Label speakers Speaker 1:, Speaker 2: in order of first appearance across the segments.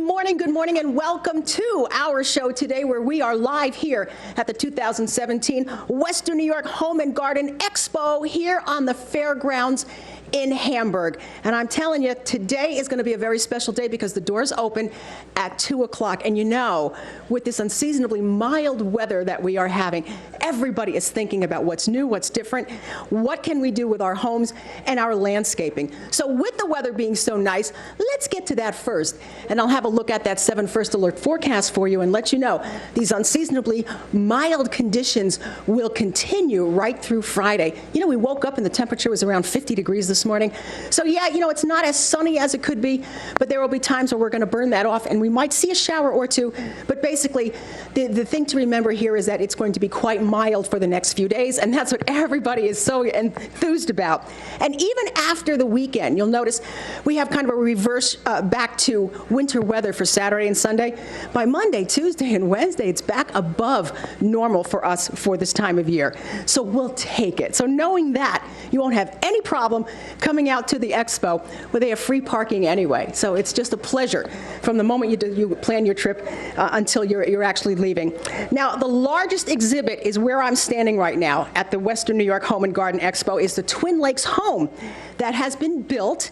Speaker 1: good morning, and welcome to our show today, where we are live here at the 2017 Western New York Home and Garden Expo here on the fairgrounds in Hamburg. And I'm telling you, today is going to be a very special day because the doors open at 2 o'clock. And you know, with this unseasonably mild weather that we are having, everybody is thinking about what's new, what's different, what can we do with our homes and our landscaping. So with the weather being so nice, let's get to that first. And I'll have a look at that 7 First Alert forecast for you and let you know these unseasonably mild conditions will continue right through Friday. You know, we woke up and the temperature was around 50 degrees this morning. So yeah, you know, it's not as sunny as it could be, but there will be times where we're going to burn that off and we might see a shower or two. But basically, the thing to remember here is that it's going to be quite mild for the next few days, and that's what everybody is so enthused about. And even after the weekend, you'll notice we have kind of a reverse back to winter weather for Saturday and Sunday. By Monday, Tuesday, and Wednesday, it's back above normal for us for this time of year. So we'll take it. So knowing that, you won't have any problem coming out to the Expo where they have free parking anyway. So it's just a pleasure from the moment you plan your trip until you're actually leaving. Now, the largest exhibit is where I'm standing right now at the Western New York Home and Garden Expo. Is the Twin Lakes home that has been built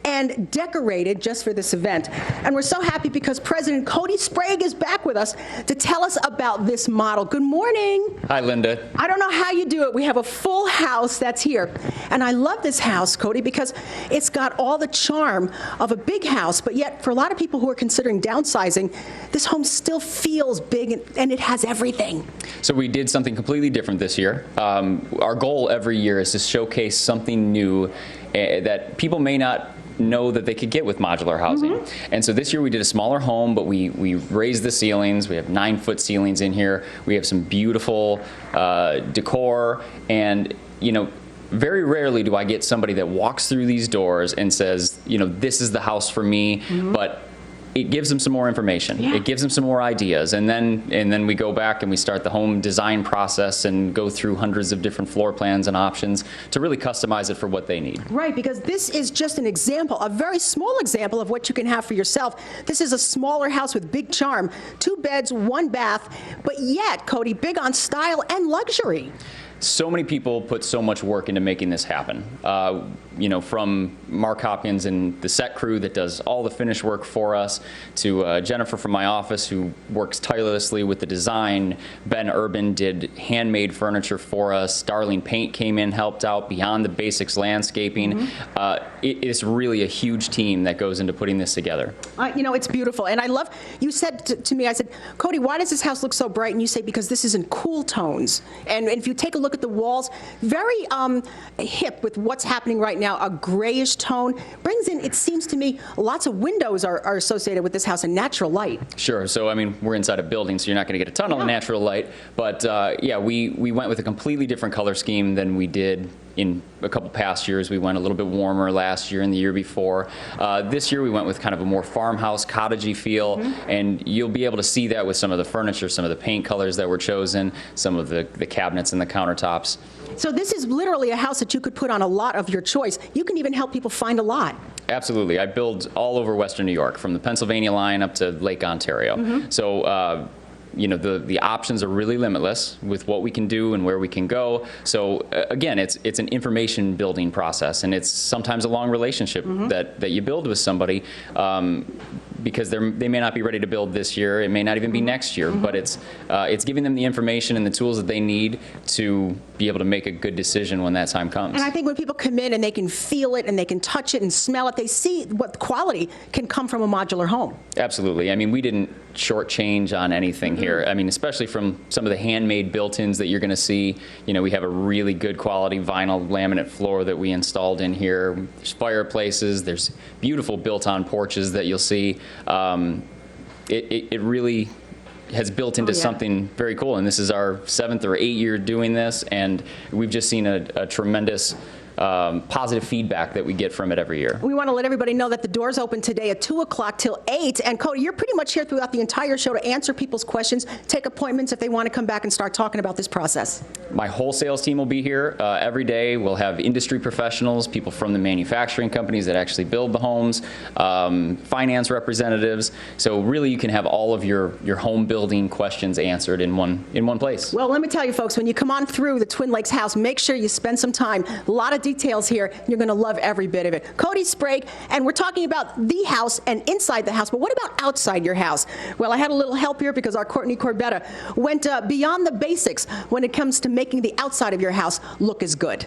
Speaker 1: and decorated just for this event. And we're so happy because President Cody Sprague is back with us to tell us about this model. Good morning.
Speaker 2: Hi, Linda.
Speaker 1: I don't know how you do it. We have a full house that's here. And I love this house, Cody, because it's got all the charm of a big house, but yet for a lot of people who are considering downsizing, this home still feels big and it has everything.
Speaker 2: So we did something completely different this year. Our goal every year is to showcase something new that people may not know that they could get with modular housing. Mm-hmm. And so this year we did a smaller home, but we raised the ceilings. We have 9-foot ceilings in here. We have some beautiful decor, and you know, very rarely do I get somebody that walks through these doors and says, you know, this is the house for me. Mm-hmm. But it gives them some more information. Yeah. It gives them some more ideas, and then we go back and we start the home design process and go through hundreds of different floor plans and options to really customize it for what they need.
Speaker 1: Right, because this is just an example, a very small example of what you can have for yourself. This is a smaller house with big charm, 2 beds, 1 bath, but yet, Cody, big on style and luxury.
Speaker 2: So many people put so much work into making this happen. You know, from Mark Hopkins and the set crew that does all the finish work for us, to Jennifer from my office who works tirelessly with the design. Ben Urban did handmade furniture for us. Darlene Paint came in, helped out beyond the basics landscaping. Mm-hmm. It is really a huge team that goes into putting this together.
Speaker 1: You know, it's beautiful. And I love, you said to me, I said, Cody, why does this house look so bright? And you say, because this is in cool tones. And if you take a look at the walls, very hip with what's happening right now, a grayish tone. Brings in, it seems to me, lots of windows are associated with this house and natural light.
Speaker 2: Sure. So, I mean, we're inside a building, so you're not going to get a ton of natural light. But, yeah, we went with a completely different color scheme than we did in a couple past years. We went a little bit warmer last year and the year before. This year we went with kind of a more farmhouse, cottagey feel, and you'll be able to see that with some of the furniture, some of the paint colors that were chosen, some of the cabinets and the countertops.
Speaker 1: So this is literally a house that you could put on a lot of your choice. You can even help people find a lot.
Speaker 2: Absolutely. I build all over Western New York, from the Pennsylvania line up to Lake Ontario. Mm-hmm. So, you know, the options are really limitless with what we can do and where we can go. So again, it's an information building process, and it's sometimes a long relationship that you build with somebody, because they may not be ready to build this year. It may not even be next year, but it's giving them the information and the tools that they need to be able to make a good decision when that time comes.
Speaker 1: And I think when people come in and they can feel it and they can touch it and smell it, they see what quality can come from a modular home.
Speaker 2: Absolutely. I mean, we didn't shortchange on anything here. I mean, especially from some of the handmade built-ins that you're going to see. You know, we have a really good quality vinyl laminate floor that we installed in here. There's fireplaces. There's beautiful built-on porches that you'll see. It really has built into something very cool. And this is our 7th or 8th year doing this, and we've just seen a tremendous positive feedback that we get from it every year.
Speaker 1: We want to let everybody know that the doors open today at 2 o'clock till 8. And Cody, you're pretty much here throughout the entire show to answer people's questions, take appointments if they want to come back and start talking about this process.
Speaker 2: My whole sales team will be here every day. We'll have industry professionals, people from the manufacturing companies that actually build the homes, finance representatives. So really you can have all of your home building questions answered in one place.
Speaker 1: Well, let me tell you folks, when you come on through the Twin Lakes house, make sure you spend some time. A lot of details here. You're going to love every bit of it. Cody Sprague, and we're talking about the house and inside the house, but what about outside your house? Well, I had a little help here because our Courtney Corbetta went beyond the basics when it comes to making the outside of your house look as good.